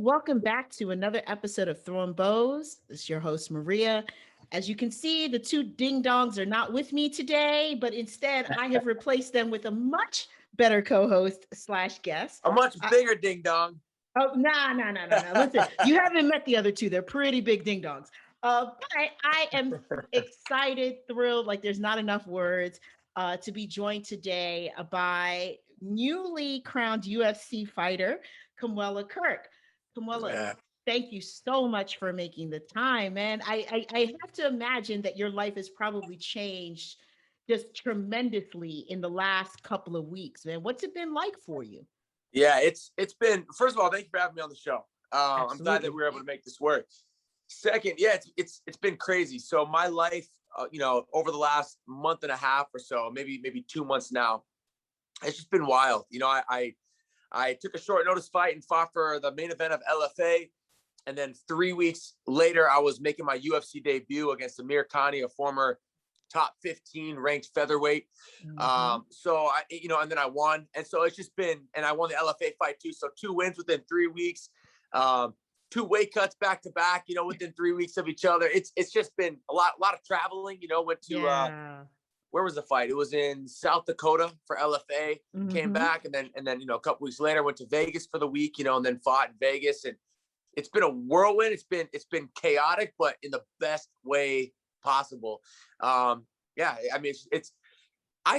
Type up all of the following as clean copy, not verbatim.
welcome back to another episode of Throwin Bows. This is your host, Maria. As you can see, the two ding dongs are not with me today, but instead I have replaced them with a much better co-host slash guest. A much bigger ding dong. Oh, no. Listen, you haven't met the other two. They're pretty big ding dongs. But I am excited, thrilled, like there's not enough words to be joined today by newly crowned UFC fighter, Kamuela Kirk. Kamuela, Yeah. thank you so much for making the time, man. I have to imagine that your life has probably changed just tremendously in the last couple of weeks, man. What's it been like for you? Yeah, it's been, first of all, thank you for having me on the show. I'm glad that Absolutely. we were able to make this work. Second, yeah, it's been crazy. So my life, over the last month and a half or so, maybe 2 months now, it's just been wild. I took a short notice fight and fought for the main event of LFA. And then 3 weeks later, I was making my UFC debut against Amir, a former top 15 ranked featherweight. So and then I won. And so it's just been, and I won the LFA fight too. So 2 wins within 3 weeks, 2 weight cuts back to back, within 3 weeks of each other. It's just been a lot of traveling, went to, where was the fight? It was in South Dakota for LFA, came back. And then, a couple weeks later, went to Vegas for the week, and then fought in Vegas. And it's been a whirlwind. It's been chaotic, but in the best way possible. I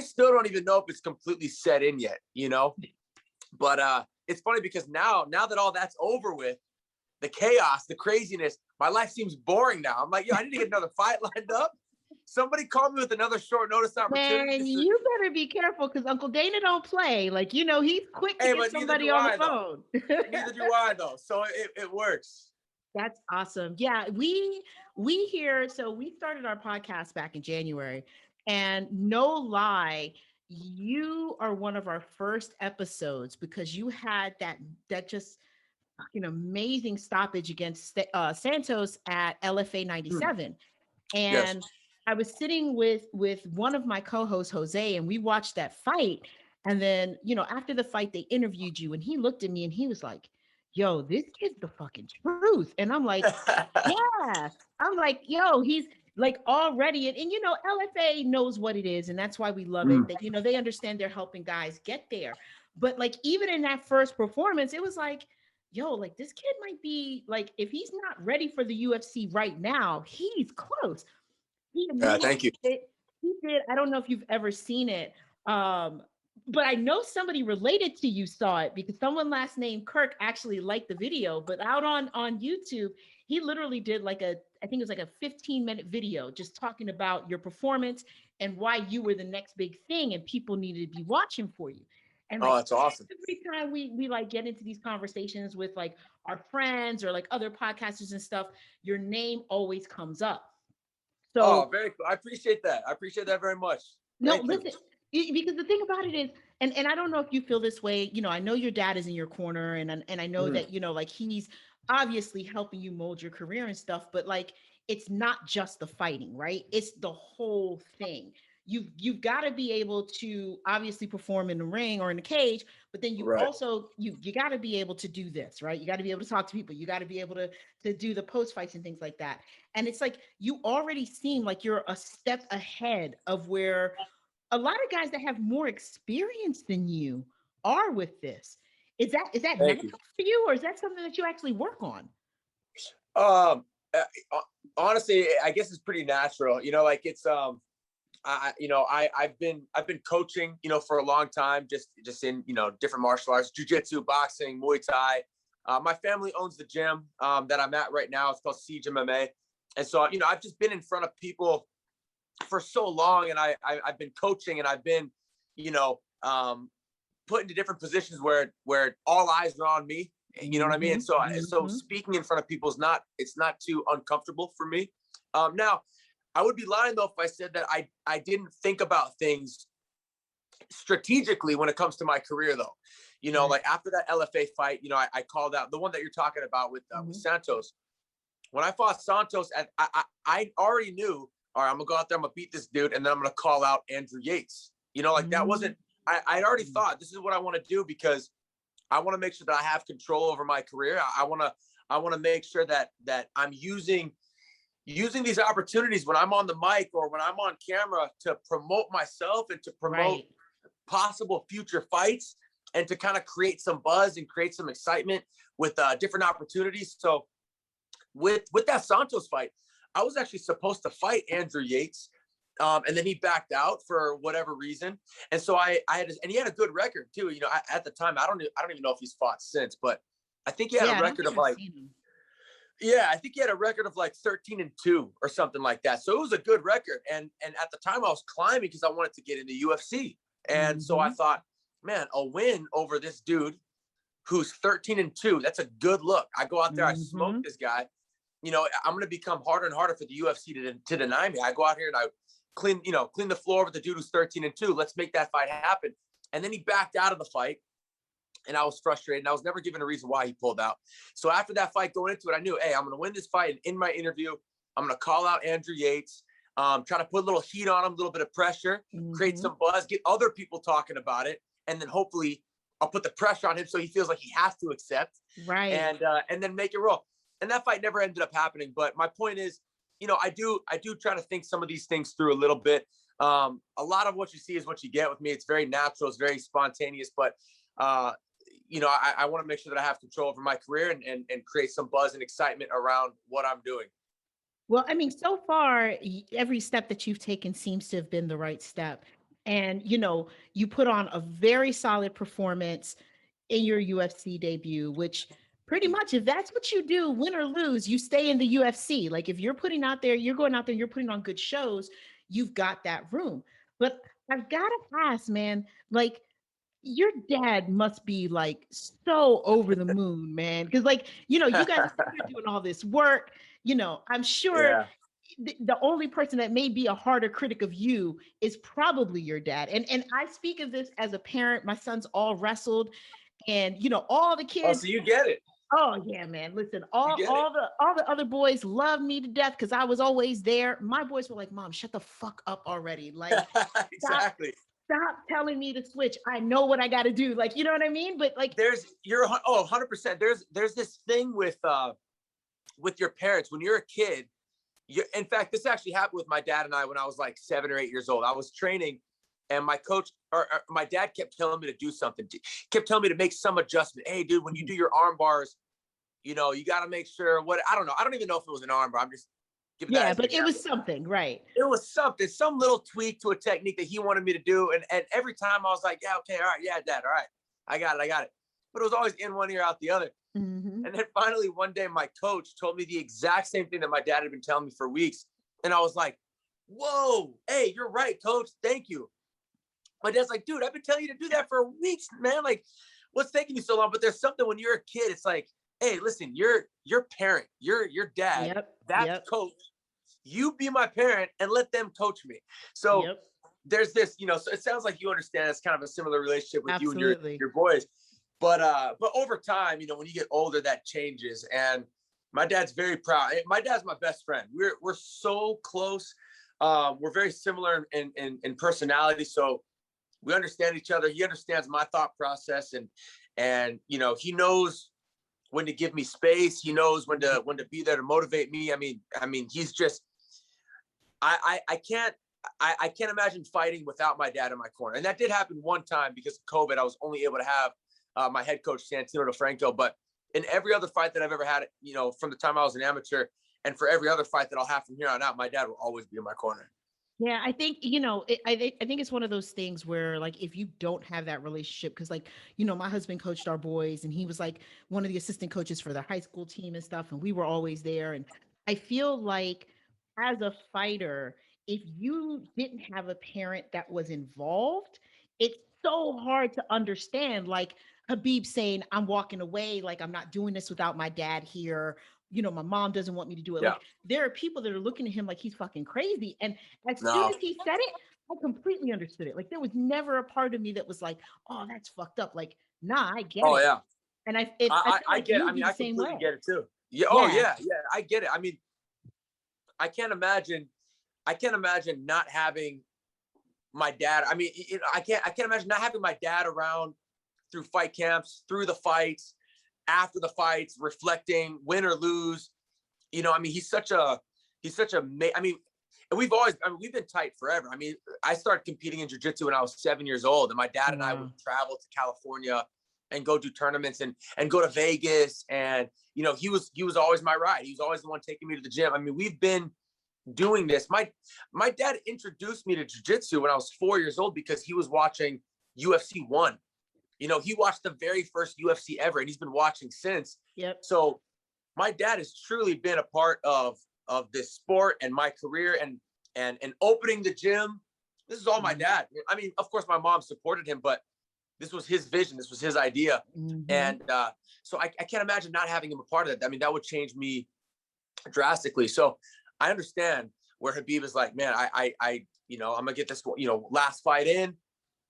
still don't even know if it's completely set in yet, but it's funny because now that all that's over with, the chaos, the craziness, my life seems boring now. I'm like, I need to get another fight lined up. Somebody call me with another short notice opportunity. Man, you better be careful because Uncle Dana don't play. Like, he's quick to get somebody on the phone. Neither do I, though. So it works. That's awesome. Yeah, we here. So we started our podcast back in January, and no lie, you are one of our first episodes because you had that just fucking amazing stoppage against Santos at LFA 97, and Yes. I was sitting with one of my co-hosts, Jose, and we watched that fight. And then after the fight, they interviewed you, and he looked at me and he was like, yo, this kid's the fucking truth. And I'm like, yeah. I'm like, yo, he's like already. And LFA knows what it is. And that's why we love it. That, they understand they're helping guys get there. But like, even in that first performance, it was like, yo, like this kid might be like, if he's not ready for the UFC right now, he's close. Thank you. He did. I don't know if you've ever seen it. But I know somebody related to you saw it because someone last name Kirk actually liked the video, but out on YouTube, he literally did I think it was like a 15-minute video just talking about your performance and why you were the next big thing and people needed to be watching for you. And that's awesome. Every time we like get into these conversations with like our friends or like other podcasters and stuff, your name always comes up. So, very cool. I appreciate that. I appreciate that very much. Listen, because the thing about it is, and I don't know if you feel this way, I know your dad is in your corner and I know that, like he's obviously helping you mold your career and stuff, but like, it's not just the fighting, right? It's the whole thing. You've got to be able to obviously perform in the ring or in the cage, but then you also, you got to be able to do this, right? You got to be able to talk to people. You got to be able to do the post fights and things like that. And it's like, you already seem like you're a step ahead of where a lot of guys that have more experience than you are with this. Is that natural for you, or is that something that you actually work on? Honestly, I guess it's pretty natural. Like it's I've been coaching, for a long time, just in different martial arts, jiu-jitsu, boxing, Muay Thai. My family owns the gym that I'm at right now. It's called Siege MMA, and so I've just been in front of people for so long, and I've been coaching, and I've been put into different positions where all eyes are on me. You know what I mean? And so speaking in front of people it's not too uncomfortable for me. Now, I would be lying though if I said that I didn't think about things strategically when it comes to my career though. Like after that LFA fight, I called out the one that you're talking about with Santos. When I fought Santos, I already knew, all right, I'm gonna go out there, I'm gonna beat this dude, and then I'm gonna call out Andrew Yates. That wasn't, I'd already thought this is what I want to do because I want to make sure that I have control over my career. I want to make sure that I'm using these opportunities when I'm on the mic or when I'm on camera to promote myself and to promote possible future fights and to kind of create some buzz and create some excitement with different opportunities. So with that Santos fight, I was actually supposed to fight Andrew Yates. And then he backed out for whatever reason. And so I had, and he had a good record too. You know, at the time, I don't even know if he's fought since, but I think he had a record of like, I think he had a record of like 13-2 or something like that. So it was a good record. And at the time I was climbing because I wanted to get into UFC. And so I thought, man, a win over this dude who's 13-2, that's a good look. I go out there, I smoke this guy. You know, I'm going to become harder and harder for the UFC to deny me. I go out here and I clean the floor with the dude who's 13-2. Let's make that fight happen. And then he backed out of the fight. And I was frustrated. And I was never given a reason why he pulled out. So after that fight, going into it, I knew, hey, I'm going to win this fight. And in my interview, I'm going to call out Andrew Yates, try to put a little heat on him, a little bit of pressure, create some buzz, get other people talking about it. And then hopefully I'll put the pressure on him so he feels like he has to accept. Right. And then make it roll. And that fight never ended up happening. But my point is, you know, I do try to think some of these things through a little bit. A lot of what you see is what you get with me. It's very natural. It's very spontaneous. But, you know, I want to make sure that I have control over my career and create some buzz and excitement around what I'm doing. Well, I mean, so far, every step that you've taken seems to have been the right step. And, you know, you put on a very solid performance in your UFC debut, which pretty much, if that's what you do, win or lose, you stay in the UFC. Like if you're putting out there, you're going out there, you're putting on good shows, you've got that room. But I've got to ask, man, like, your dad must be like so over the moon, man. Because, like, you know, you guys are doing all this work. You know, I'm sure the only person that may be a harder critic of you is probably your dad. And I speak of this as a parent. My sons all wrestled, and you know, all the kids. Oh, so you get it. Oh yeah, man. Listen, all the other boys loved me to death because I was always there. My boys were like, "Mom, shut the fuck up already!" Like, exactly. Stop telling me to switch. I know what I got to do. Like, you know what I mean? But like, 100%. There's this thing with your parents when you're a kid. In fact, this actually happened with my dad and I when I was like 7 or 8 years old. I was training, and my coach or my dad kept telling me to do something. Kept telling me to make some adjustment. Hey, dude, when you do your arm bars, you know, you got to make sure I don't know. I don't even know if it was an arm bar. I'm just giving that. Yeah, but it was something, right? It was something, some little tweak to a technique that he wanted me to do. And every time I was like, yeah, okay, all right, yeah, dad, all right, I got it. But it was always in one ear, out the other. And then finally one day my coach told me the exact same thing that my dad had been telling me for weeks. And I was like, whoa, hey, you're right, coach. Thank you. My dad's like, dude, I've been telling you to do that for weeks, man. Like, what's taking you so long? But there's something when you're a kid, it's like, hey, listen, your parent, your dad, that's coach. You be my parent and let them coach me. So there's this, you know, so it sounds like you understand it's kind of a similar relationship with you and your boys. But over time, you know, when you get older, that changes. And my dad's very proud. My dad's my best friend. We're so close. We're very similar in personality. So we understand each other. He understands my thought process, and you know, he knows when to give me space. He knows when to be there to motivate me. I mean, he's just, I can't imagine fighting without my dad in my corner. And that did happen one time because of COVID. I was only able to have my head coach, Santino DeFranco. But in every other fight that I've ever had, you know, from the time I was an amateur, and for every other fight that I'll have from here on out, my dad will always be in my corner. Yeah, I think, you know, I think it's one of those things where, like, if you don't have that relationship, because, like, you know, my husband coached our boys, and he was like one of the assistant coaches for their high school team and stuff, and we were always there. And I feel like as a fighter, if you didn't have a parent that was involved, it's so hard to understand. Like Habib saying, "I'm walking away, like I'm not doing this without my dad here. You know, my mom doesn't want me to do it." Yeah. Like, there are people that are looking at him like he's fucking crazy. And as soon as he said it, I completely understood it. Like, there was never a part of me that was like, "Oh, that's fucked up." Like, nah, I get it. Oh yeah. And I get it. I mean, I completely get it too. Yeah. Oh yeah. I get it. I mean, I can't imagine not having my dad. I mean, I can't imagine not having my dad around through fight camps, through the fights, after the fights, reflecting, win or lose. You know, I mean, I mean, and we've been tight forever. I mean, I started competing in jiu-jitsu when I was 7 years old, and my dad and I would travel to California and go do tournaments and go to Vegas. And, you know, he was always my ride. He was always the one taking me to the gym. I mean, we've been doing this. My dad introduced me to jiu-jitsu when I was 4 years old because he was watching UFC 1. You know, he watched the very first UFC ever, and he's been watching since. Yep. So my dad has truly been a part of this sport and my career and opening the gym. This is all my dad. I mean, of course, my mom supported him, but this was his vision. This was his idea. And so I can't imagine not having him a part of that. I mean, that would change me drastically. So I understand where Khabib is like, man, I you know, I'm gonna get this, you know, last fight in.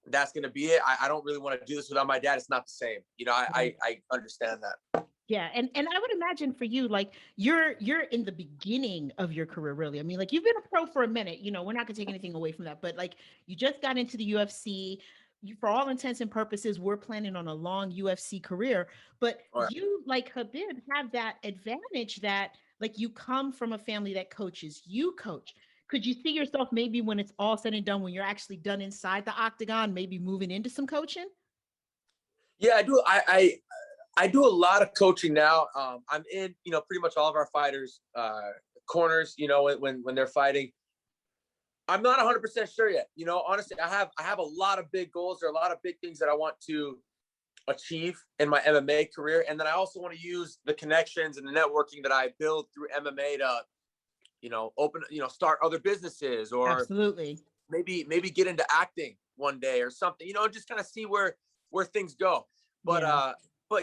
That's gonna be it. I don't really want to do this without my dad. It's not the same. You know, I understand that. Yeah, and I would imagine for you, like you're in the beginning of your career, really. I mean, like you've been a pro for a minute. You know, we're not gonna take anything away from that, but like you just got into the UFC. You, for all intents and purposes, we're planning on a long UFC career. But you, like Khabib, have that advantage that like you come from a family that coaches. You coach. Could you see yourself maybe when it's all said and done, when you're actually done inside the octagon, maybe moving into some coaching? Yeah, I do. I do a lot of coaching now. I'm in, you know, pretty much all of our fighters' corners, you know, when they're fighting. I'm not 100% sure yet. You know, honestly, I have a lot of big goals. There are a lot of big things that I want to achieve in my MMA career. And then I also want to use the connections and the networking that I build through MMA to, you know, start other businesses, or absolutely maybe get into acting one day or something, you know, just kind of see where things go. But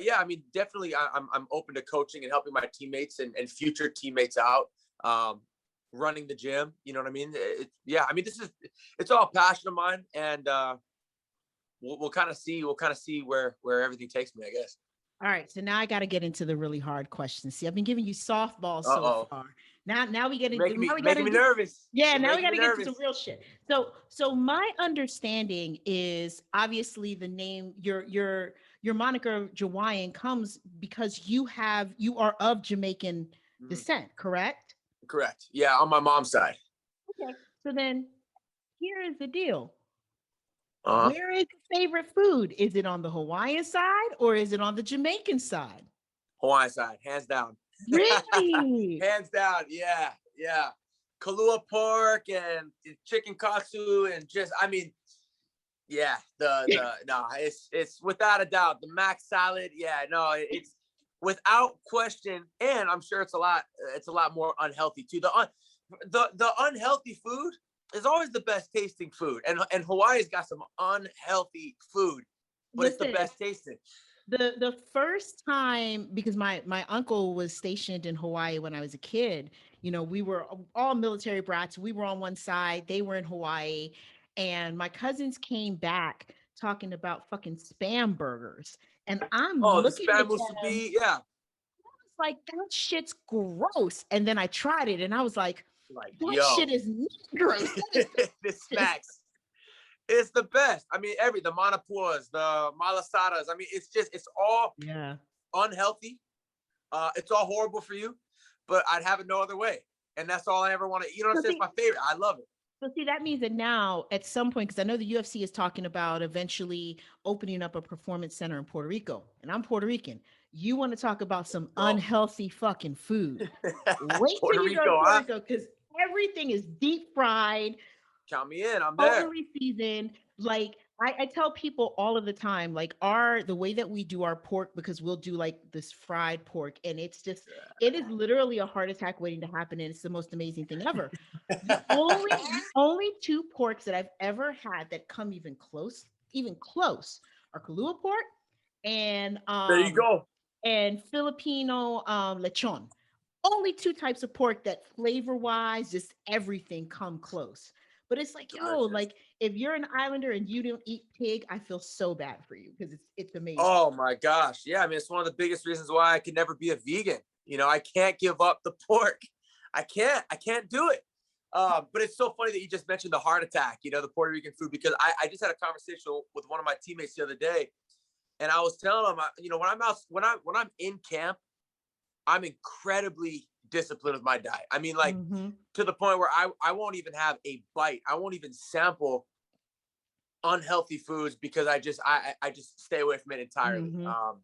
yeah, I mean, definitely I'm open to coaching and helping my teammates and future teammates out, running the gym. You know what I mean? I mean, it's all a passion of mine, and we'll kind of see where everything takes me, I guess. All right, so now I got to get into the really hard questions. See, I've been giving you softballs so far. Now we get into making me nervous. Yeah, now we got to get into some real shit. So my understanding is obviously the name your moniker Jawaiian comes because you are of Jamaican descent, correct? Correct. Yeah, on my mom's side. Okay. So then here is the deal. Where is your favorite food? Is it on the Hawaiian side or is it on the Jamaican side? Hawaiian side, hands down. Really? Hands down. Yeah. Kalua pork and chicken katsu and just, I mean, yeah, no, it's without a doubt the mac salad. Yeah, no, it's without question. And I'm sure it's a lot more unhealthy too. The unhealthy food is always the best tasting food. And Hawaii's got some unhealthy food, but it's the best tasting. The first time, because my uncle was stationed in Hawaii when I was a kid, you know, we were all military brats. We were on one side, they were in Hawaii, and my cousins came back talking about fucking spam burgers. And I'm looking the spam at them, musubi, yeah. I was like, that shit's gross. And then I tried it and I was like that shit is not gross. This smacks. It's the best. I mean, the manapuas, the malasadas. I mean, it's all unhealthy. It's all horrible for you, but I'd have it no other way. And that's all I ever want to eat. You know what I'm saying? It's my favorite. I love it. So see, that means that now at some point, because I know the UFC is talking about eventually opening up a performance center in Puerto Rico, and I'm Puerto Rican. You want to talk about some unhealthy fucking food. Wait till you go to Puerto Rico, because everything is deep fried. Count me in. I'm there. Totally seasoned. Like I tell people all of the time, like the way that we do our pork, because we'll do like this fried pork, and it's just it is literally a heart attack waiting to happen, and it's the most amazing thing ever. The only two porks that I've ever had that come even close, are Kahlua pork and there you go. And Filipino lechon. Only two types of pork that flavor-wise, just everything come close. But it's like, like if you're an islander and you don't eat pig, I feel so bad for you because it's amazing. Oh my gosh. Yeah. I mean, it's one of the biggest reasons why I could never be a vegan. You know, I can't give up the pork. I can't do it. But it's so funny that you just mentioned the heart attack, you know, the Puerto Rican food, because I just had a conversation with one of my teammates the other day. And I was telling him, when I'm out, when I'm in camp, I'm incredibly disciplined with my diet. I mean, like Mm-hmm. to the point where I won't even have a bite. I won't even sample unhealthy foods because I just stay away from it entirely. Mm-hmm.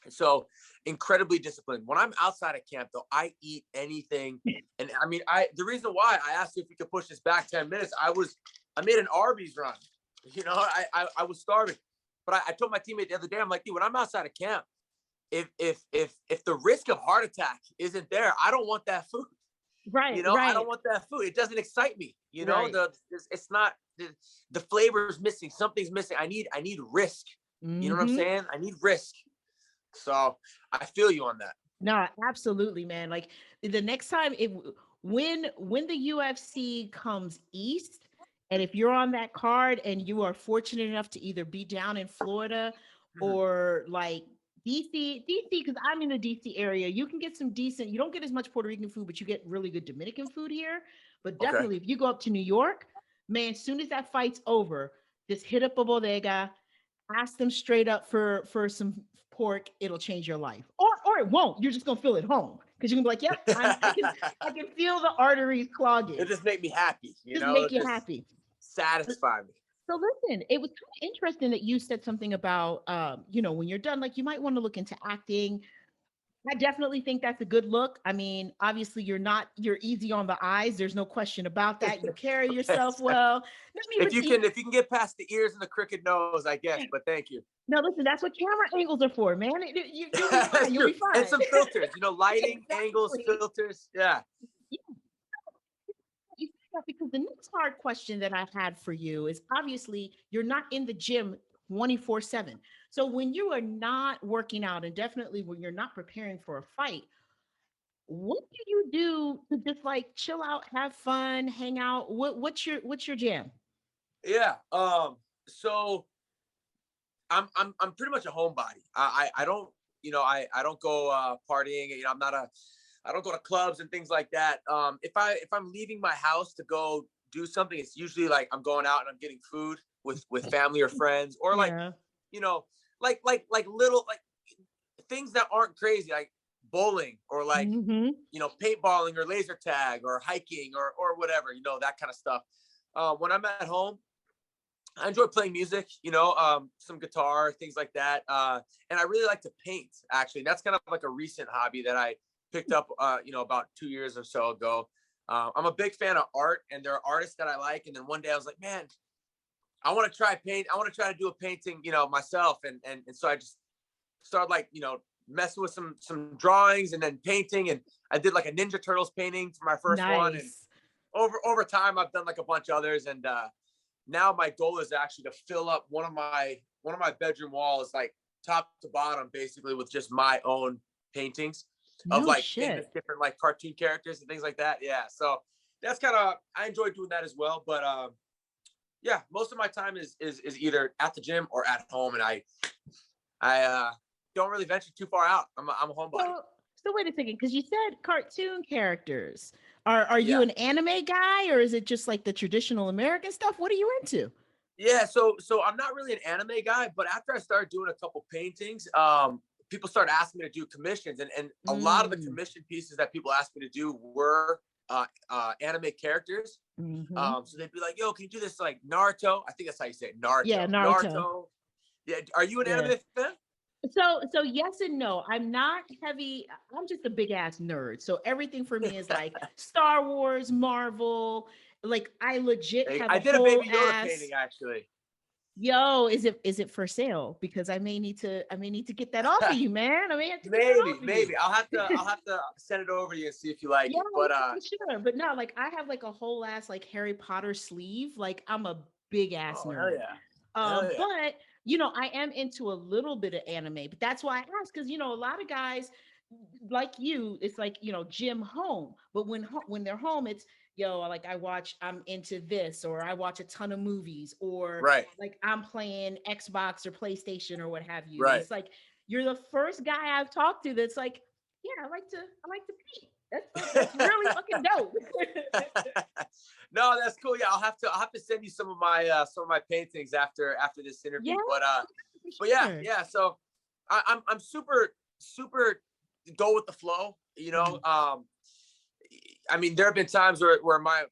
So incredibly disciplined. When I'm outside of camp, though, I eat anything. And I mean, the reason why I asked you if we could push this back 10 minutes, I made an Arby's run. I was starving, but I told my teammate the other day, I'm like, dude, when I'm outside of camp, if the risk of heart attack isn't there, I don't want that food. Right, I right, don't want that food. It doesn't excite me. right. It's not the flavor is missing. Something's missing. I need risk. You know what I'm Mm-hmm. saying? I need risk. So I feel you on that. No, absolutely, man. Like the next time when the UFC comes east, and if you're on that card and you are fortunate enough to either be down in Florida Mhm. or like DC, because I'm in the DC area, you can get some decent, you don't get as much Puerto Rican food, but you get really good Dominican food here. But Okay. definitely if you go up to New York, man, as soon as that fight's over, just hit up a bodega, ask them straight up for some pork. It'll change your life, or it won't. You're just gonna feel at home because you're gonna be like, "Yep, I can feel the arteries It clogging." just make me happy. Just make It you just happy. satisfy me. So listen, it was kind of interesting that you said something about, when you're done, like you might want to look into acting. I definitely think that's a good look. I mean, obviously you're easy on the eyes. There's no question about that. You carry yourself well. Not me, but If you can get past the ears and the crooked nose, I guess. But thank you. no, listen, that's what camera angles are for, man. You'll be fine. That's You'll true. be And fine. some filters, lighting, angles, Exactly. filters. Yeah. Yeah, you say that because the next hard question that I had for you is obviously you're not in the gym 24/7. So when you are not working out and definitely when you're not preparing for a fight, what do you do to just like chill out, have fun, hang out? What's your jam? Yeah. So I'm pretty much a homebody. I don't I don't go partying. I don't go to clubs and things like that. If I'm leaving my house to go do something, it's usually like I'm going out and I'm getting food with family or friends, or like Yeah. you know like little like things that aren't crazy, like bowling or like Hmm. paintballing or laser tag or hiking or whatever, that kind of stuff. When I'm at home, I enjoy playing music, some guitar, things like that. And I really like to paint, actually. That's kind of like a recent hobby that I picked up, about 2 years or so ago. I'm a big fan of art, and there are artists that I like. And then one day I was like, man, I want to try paint. I want to try to do a painting, myself. And so I just started like, messing with some drawings and then painting. And I did like a Ninja Turtles painting for my first one. And Nice. over time, I've done like a bunch of others. And now my goal is actually to fill up one of my bedroom walls, like top to bottom, basically with just my own paintings of No like famous shit. different like cartoon characters and things like that. Yeah, so that's kind of, I enjoy doing that as well. But yeah, most of my time is either at the gym or at home, and I don't really venture too far out. I'm a homebody. So wait a second, because you said cartoon characters. Are you Yeah. an anime guy or is it just like the traditional American stuff? What are you into? Yeah, so I'm not really an anime guy, but after I started doing a couple paintings, people started asking me to do commissions, and a lot of the Mm. commission pieces that people asked me to do were anime characters. Hmm. So they'd be like, "Yo, can you do this like Naruto?" I think that's how you say it, Yeah, Naruto. Naruto. Naruto. Yeah, are you an Yeah. anime fan? So yes and no. I'm not heavy. I'm just a big ass nerd. So everything for me is like Star Wars, Marvel. Like I legit have I a did a whole Baby Yoda painting ass. actually. Yo, is it for sale? Because I may need to get that off of you, man. I may have to get that Maybe, off of you. maybe I'll have to send it over to you and see if you like Yeah, it. But yeah, for sure. But no, like I have like a whole ass like Harry Potter sleeve. Like I'm a big ass oh hell nerd. yeah, hell yeah, But I am into a little bit of anime, but that's why I asked because a lot of guys like you, it's like gym home. But when they're home, it's like I'm into this, or I watch a ton of movies, or right, like I'm playing Xbox or PlayStation or what have you. And right. it's like you're the first guy I've talked to that's like, yeah, I like to paint. That's really fucking dope. No, that's cool. Yeah, I'll have to send you some of my paintings after this Yeah. interview. But But yeah, Sure. yeah. So I'm super go with the flow. I mean, there have been times where my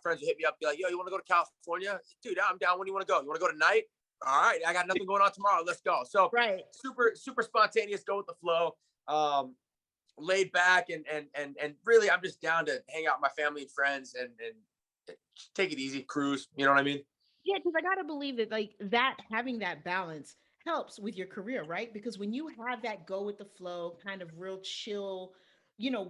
friends would hit me up, be like, "Yo, you want to go to California, dude? I'm down. When do you want to go? You want to go tonight? All right, I got nothing going on tomorrow. Let's go." So Right. super spontaneous, go with the flow, laid back, and really, I'm just down to hang out with my family and friends and take it easy, cruise. You know what I mean? Yeah, because I gotta believe that like that having that balance helps with your career, right? Because when you have that go with the flow, kind of real chill,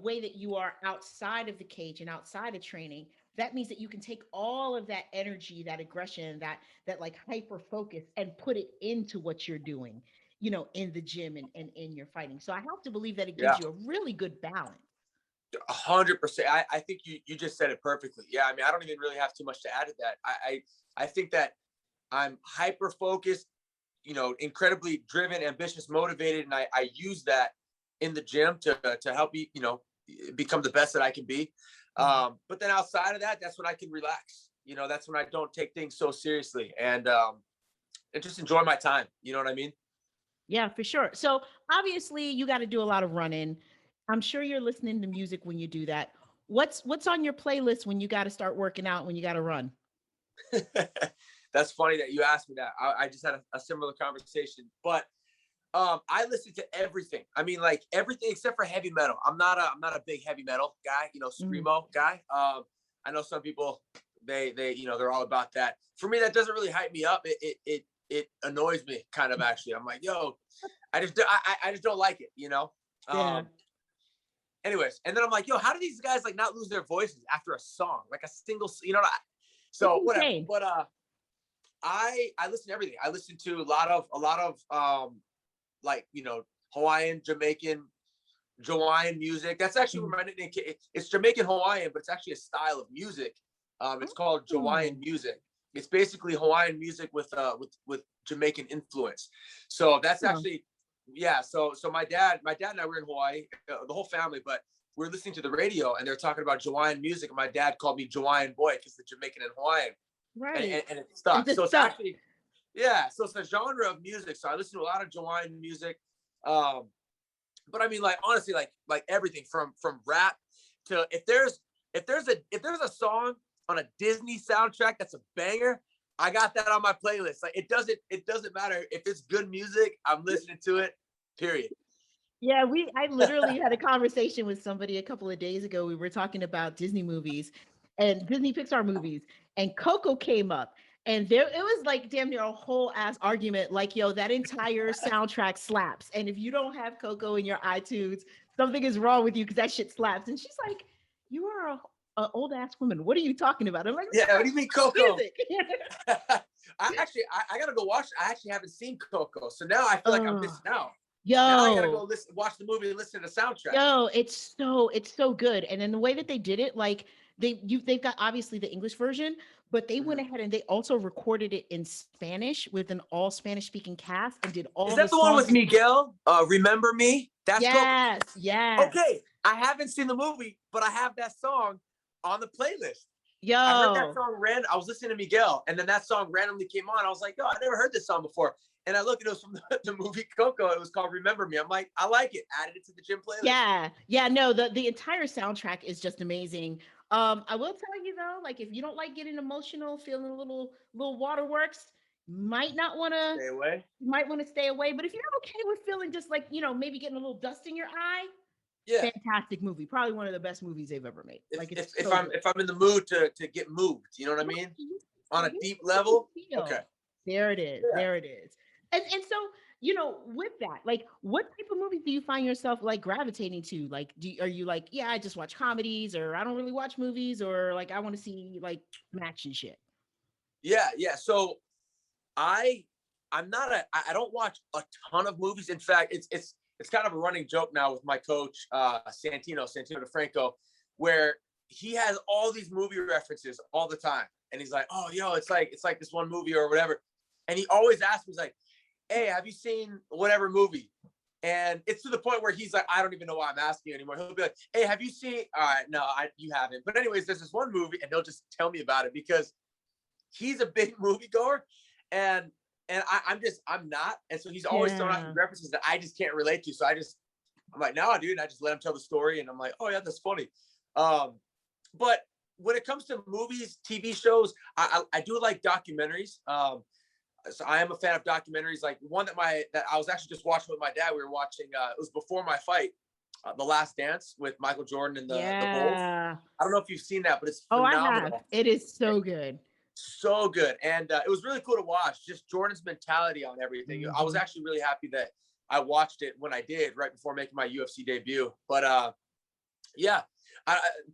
way that you are outside of the cage and outside of training, that means that you can take all of that energy, that aggression, that like hyper focus and put it into what you're doing, in the gym and in your fighting. So I have to believe that it gives Yeah. you a really good balance. 100%. I think you just said it perfectly. Yeah. I mean, I don't even really have too much to add to that. I think that I'm hyper focused, incredibly driven, ambitious, motivated, and I use that in the gym to help me, become the best that I can be. Mhm. But then outside of that, that's when I can relax. That's when I don't take things so seriously and just enjoy my time. You know what I mean? Yeah, for sure. So obviously you got to do a lot of running. I'm sure you're listening to music when you do that. What's on your playlist when you got to start working out, when you got to run? That's funny that you asked me that. I just had a similar conversation, but I listen to everything. I mean, like everything except for heavy metal. I'm not a big heavy metal guy, Mhm. screamo guy. I know some people they they're all about that. For me, that doesn't really hype me up. It annoys me kind of actually. I'm like, yo, I just don't like it. Yeah. Um, anyways, and then I'm like, yo, how do these guys like not lose their voices after a song, like a single, It's so whatever. insane. But I listen to everything. I listen to a lot of like Hawaiian, Jamaican, Jawaiian music. That's actually Mhm. where my nickname. It's Jamaican Hawaiian, but it's actually a style of music. It's called Jawaiian Oh, music. It's basically Hawaiian music with Jamaican influence. So that's huh. actually yeah. So my dad and I were in Hawaii, the whole family, but we are listening to the radio and they're talking about Jawaiian music. And my dad called me Jawaiian boy because the Jamaican and Hawaiian, and, Right. and, and it And stuck. just So it's stuck. actually yeah. So it's a genre of music. So I listen to a lot of Jawaiian music. Um, but I mean, like honestly, like everything from rap to if there's a song on a Disney soundtrack that's a banger, I got that on my playlist. Like it doesn't matter if it's good music, I'm listening to it. Period. Yeah, I literally had a conversation with somebody a couple of days ago. We were talking about Disney movies and Disney Pixar movies, and Coco came up. And there it was like damn near a whole ass argument, like, yo, that entire soundtrack slaps. And if you don't have Coco in your iTunes, something is wrong with you because that shit slaps. And she's like, you are a old ass woman. What are you talking about? I'm like, Yeah. What "Listen do you mean, to Coco? music." I gotta go watch. I actually haven't seen Coco, so now I feel like I'm Oh, missing out. Now I gotta go yo. watch the movie and listen to the soundtrack. Yo, it's so good. And then the way that they did it, like they've got obviously the English version, but they went Mhm. ahead and they also recorded it in Spanish with an all Spanish speaking cast and did Is all the that the one songs. with Miguel? Remember Me? That's Coco. Yes, yes. Okay, I haven't seen the movie, but I have that song on the playlist. I heard that Yo. song I was listening to Miguel, and then that song randomly came on. I was like, "Yo, I never heard this song before." And I looked, and it was from the movie Coco. It was called "Remember Me." I'm like, I like it. Added it to the gym playlist. Yeah. Yeah, no, the entire soundtrack is just amazing. I will tell you though, like if you don't like getting emotional, feeling a little waterworks, might not want to Stay away. might want to stay away. But if you're okay with feeling just like, maybe getting a little dust in your eye, Yeah. fantastic movie. Probably one of the best movies they've ever made. If, Like if it's if so I'm good. if I'm in the mood to get moved, you know what I Right. mean? You On a you deep know what level. you Okay. feel. There it is. Yeah. There it is. And so, with that, like what type of movies do you find yourself like gravitating to? Like are you like, yeah, I just watch comedies or I don't really watch movies or like I want to see like some action shit. Yeah. Yeah. So I I'm not a I don't watch a ton of movies. In fact, it's kind of a running joke now with my coach, Santino DeFranco, where he has all these movie references all the time. And he's like, oh yo, it's like this one movie or whatever. And he always asks me, he's like, hey, have you seen whatever movie? And it's to the point where he's like, I don't even know why I'm asking you anymore. He'll be like, hey, have you seen? All right, no, you haven't. But anyways, there's this one movie, and he'll just tell me about it because he's a big moviegoer, and and I'm not. And so he's always throwing out Yeah. references that I just can't relate to. So I'm like, no, dude. And I just let him tell the story. And I'm like, oh, yeah, that's funny. But when it comes to movies, TV shows, I do like documentaries. So I am a fan of documentaries. Like one that I was actually just watching with my dad. We were watching, it was before my fight, The Last Dance with Michael Jordan and the Bulls. Yeah. I don't know if you've seen that, but it's Oh, I have. phenomenal. It is so good. So good. And it was really cool to watch just Jordan's mentality on everything. I was actually really happy that I watched it when I did right before making my UFC debut. But yeah,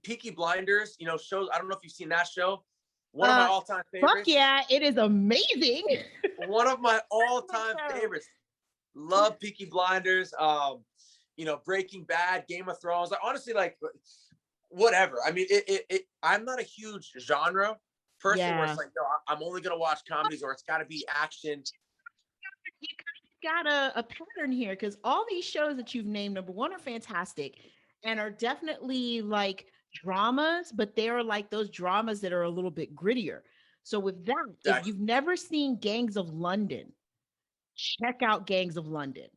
Peaky Blinders, shows. I don't know if you've seen that show. One of my all-time favorites. Fuck yeah, it is amazing. One of my all-time favorites. Love Peaky Blinders. Breaking Bad, Game of Thrones. Like, honestly, like whatever. I mean, I'm not a huge genre person where it's like, no, I'm only gonna watch comedies or it's got to be action. You kind of got a pattern here because all these shows that you've named, number one, are fantastic and are definitely like dramas, but they are like those dramas that are a little bit grittier. So with that, if you've never seen Gangs of London, check out Gangs of London.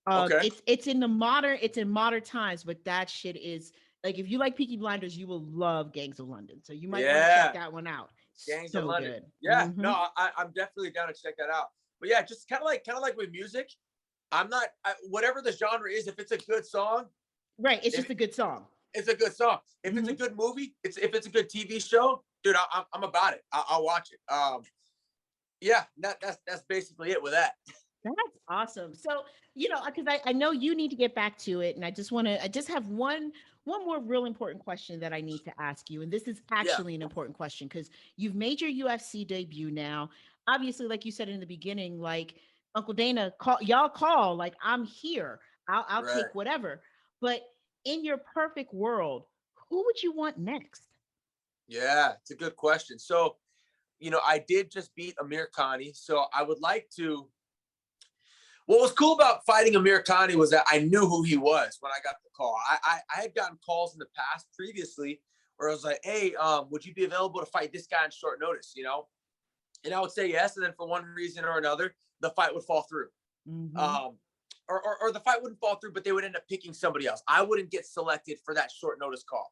Okay. It's in modern times, but that shit is like if you like Peaky Blinders, you will love Gangs of London. So you might want to check that one out. Gangs so of London. Good. Yeah, no, I'm definitely down to check that out. But yeah, just kind of like with music, I'm not whatever the genre is. If it's a good song, right? It's just a good song. It's a good song. If it's a good movie, if it's a good TV show, dude, I'm about it. I'll watch it. Yeah, that's basically it with that. That's awesome. So, because I know you need to get back to it, and I just have one more real important question that I need to ask you. And this is actually an important question because you've made your UFC debut now. Obviously, like you said in the beginning, like Uncle Dana, call, like I'm here. I'll take whatever. But in your perfect world, who would you want next? Yeah, it's a good question. So, I did just beat Amir Khani, so I would like to. What was cool about fighting Amir Khani was that I knew who he was when I got the call. I had gotten calls in the past previously where I was like, hey, would you be available to fight this guy on short notice, And I would say yes. And then for one reason or another, the fight would fall through. Or the fight wouldn't fall through, but they would end up picking somebody else. I wouldn't get selected for that short notice call.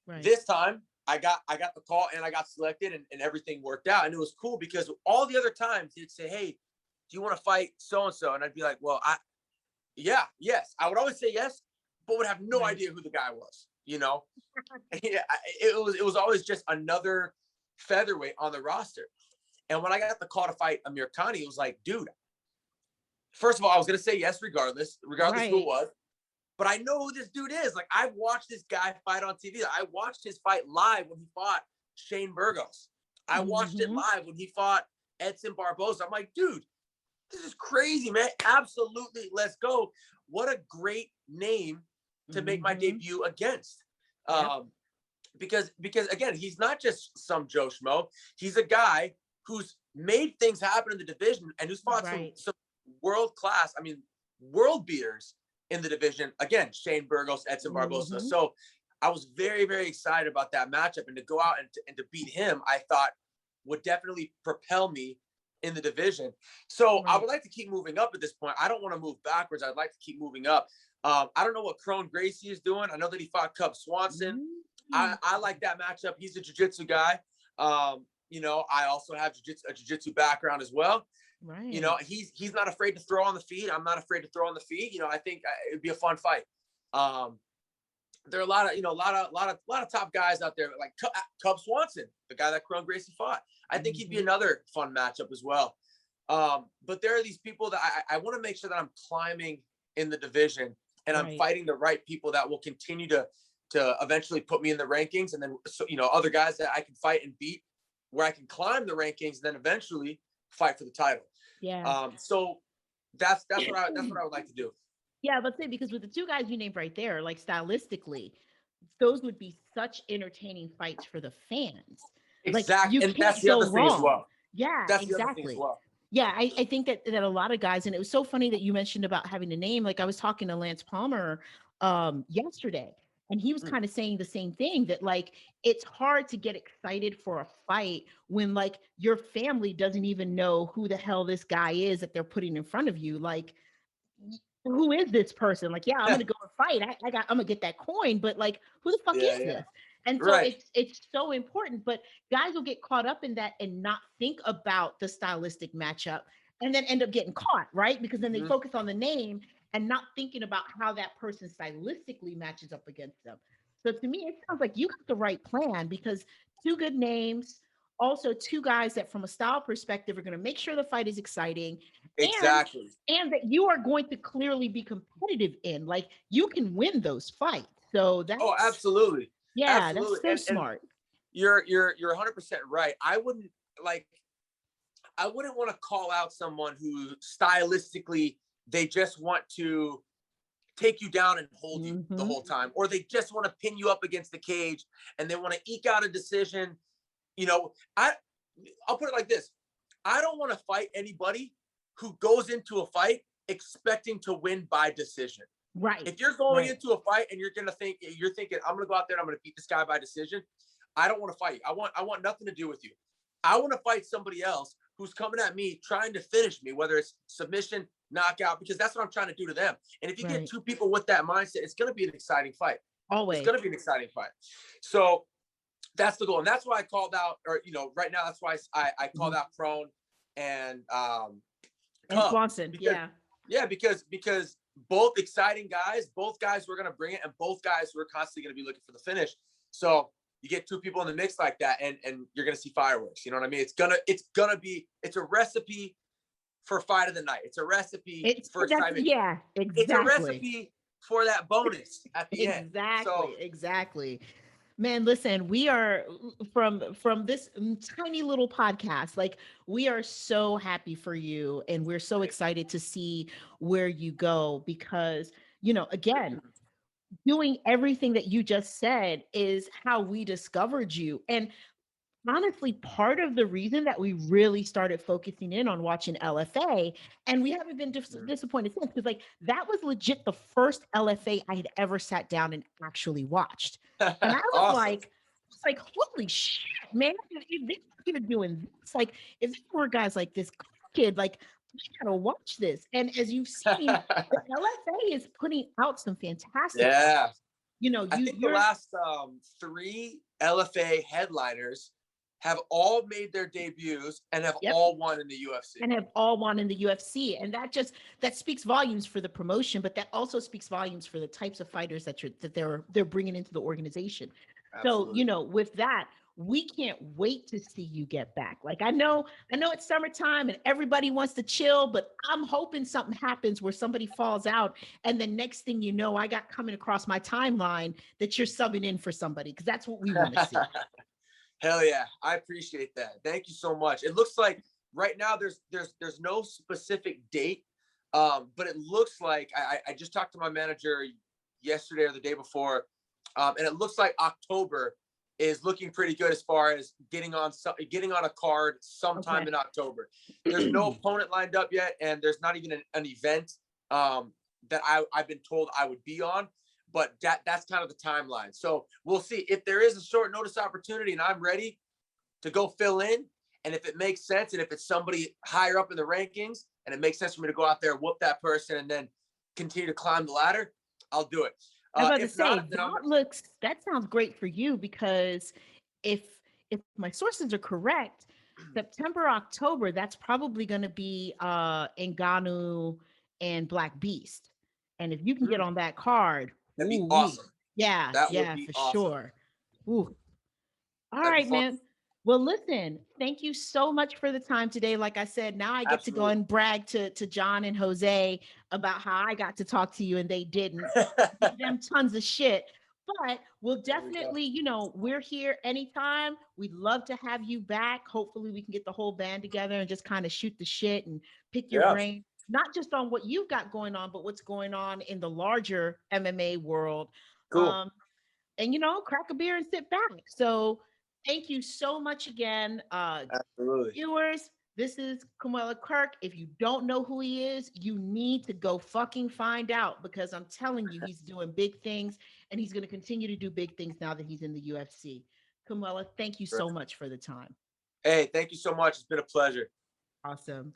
Right. This time, I got the call and I got selected and everything worked out. And it was cool because all the other times he'd say, hey, do you want to fight so-and-so? And I'd be like, well, yes. I would always say yes, but would have no idea who the guy was, Yeah, it was always just another featherweight on the roster. And when I got the call to fight Amir Khani, it was like, dude, first of all, I was going to say yes, regardless who it was. But I know who this dude is. Like, I've watched this guy fight on TV. I watched his fight live when he fought Shane Burgos. I watched it live when he fought Edson Barboza. I'm like, dude, this is crazy, man. Absolutely. Let's go. What a great name to make my debut against. Because again, he's not just some Joe Schmo. He's a guy who's made things happen in the division and who's fought some world-class, world beaters in the division. Again, Shane Burgos, Edson Barboza. So I was very, very excited about that matchup, and to go out and to beat him, I thought would definitely propel me in the division. So I would like to keep moving up at this point. I don't want to move backwards. I'd like to keep moving up. I don't know what Crone Gracie is doing. I know that he fought Cub Swanson. I like that matchup. He's a jiu-jitsu guy. I also have a jiu-jitsu background as well. Right. He's not afraid to throw on the feet. I'm not afraid to throw on the feet. I think it'd be a fun fight. There are a lot of top guys out there, like Cub Swanson, the guy that Crone Gracie fought. I think he'd be another fun matchup as well. But there are these people that I want to make sure that I'm climbing in the division and I'm fighting the right people that will continue to eventually put me in the rankings. And then, other guys that I can fight and beat where I can climb the rankings and then eventually fight for the title. Yeah. So that's what I would like to do. Yeah, let's say, because with the two guys you named right there, like stylistically, those would be such entertaining fights for the fans. Exactly. And that's the other thing as well. Yeah, that's exactly. Yeah, I think that a lot of guys, and it was so funny that you mentioned about having a name. Like, I was talking to Lance Palmer yesterday, And he was Mm. kind of saying the same thing, that like it's hard to get excited for a fight when like your family doesn't even know who the hell this guy is that they're putting in front of you. Like, who is this person? Like, yeah, I'm gonna go and fight. I'm gonna get that coin, but like, who the fuck Yeah, is yeah. this? And so Right. it's so important. But guys will get caught up in that and not think about the stylistic matchup, and then end up getting caught, right? Because then they Hmm. focus on the name and not thinking about how that person stylistically matches up against them. So to me, it sounds like you got the right plan, because two good names, also two guys that from a style perspective are going to make sure the fight is exciting, and Exactly. that you are going to clearly be competitive in. Like, you can win those fights. So Oh, that's, absolutely. yeah, Absolutely. that's so And smart. you're 100% right. Like I wouldn't want to call out someone who stylistically they just want to take you down and hold you the Mm-hmm. whole time, or they just want to pin you up against the cage and they want to eke out a decision. You know, I'll put it like this: I don't want to fight anybody who goes into a fight expecting to win by decision. Right. If you're going Right. into a fight and you're thinking, I'm gonna go out there and I'm gonna beat this guy by decision, I don't want to fight you. I want nothing to do with you. I want to fight somebody else who's coming at me trying to finish me, whether it's submission, knockout, because that's what I'm trying to do to them. And if you get Right. two people with that mindset, it's gonna be an exciting fight. It's Always. gonna be an exciting fight. So that's the goal, and that's why I called out, or right now, that's why I called Mhm. out Prone and And Cub, Swanson. because Yeah. yeah, because both exciting guys, both guys were gonna bring it, and both guys were constantly gonna be looking for the finish. So you get two people in the mix like that, and you're gonna see fireworks. You know what I mean? It's a recipe for fight of the night. It's a recipe for That's, excitement. yeah, It's a exactly. recipe for that bonus at the end. So Exactly. Exactly. Man, listen, we are from this tiny little podcast. Like, we are so happy for you, and we're so thank you. excited to see where you go, because, again, doing everything that you just said is how we discovered you. And honestly, part of the reason that we really started focusing in on watching LFA, and we haven't been disappointed since, because like that was legit the first LFA I had ever sat down and actually watched. And I was Awesome. like, holy shit, man, if these kids are doing this, like if there were guys like this kid, like I gotta watch this. And as you've seen, the LFA is putting out some fantastic fights. Yeah. I think the You're last three LFA headliners have all made their debuts and have Yep. all won in the UFC. And have all won in the UFC. And that speaks volumes for the promotion, but that also speaks volumes for the types of fighters that they're bringing into the organization. So, Absolutely. with that, we can't wait to see you get back. Like, I know it's summertime and everybody wants to chill, but I'm hoping something happens where somebody falls out, and the next thing you know, I got coming across my timeline that you're subbing in for somebody, because that's what we want to see. Hell yeah, I appreciate that. Thank you so much. It looks like right now there's no specific date, but it looks like I just talked to my manager yesterday or the day before, and it looks like October is looking pretty good as far as getting on a card sometime Okay. in October. There's no opponent lined up yet, and there's not even an event that I've been told I would be on, but that's kind of the timeline. So we'll see if there is a short notice opportunity and I'm ready to go fill in. And if it makes sense, and if it's somebody higher up in the rankings and it makes sense for me to go out there, whoop that person, and then continue to climb the ladder, I'll do it. I was about to If say, not, then I'm that sounds great for you, because if my sources are correct, September, October, that's probably going to be Ngannou and Black Beast. And if you can get on that card, that'd be ooh wee. awesome. Yeah, That would yeah, be for awesome. sure. Ooh. All That'd be right, fun. man. Well, listen, thank you so much for the time today. Like I said, now I get to go Absolutely. and brag to John and Jose about how I got to talk to you and they didn't. Give them tons of shit. But we'll There we go. definitely, we're here anytime. We'd love to have you back. Hopefully, we can get the whole band together and just kind of shoot the shit and pick your Yeah. brain, not just on what you've got going on, but what's going on in the larger MMA world. Cool. Um, and crack a beer and sit back. So thank you so much again, Absolutely. viewers. This is Kamuela Kirk. If you don't know who he is, you need to go fucking find out, because I'm telling you, he's doing big things, and he's going to continue to do big things now that he's in the UFC. Kamuela, thank you so much for the time. Hey, thank you so much. It's been a pleasure. Awesome.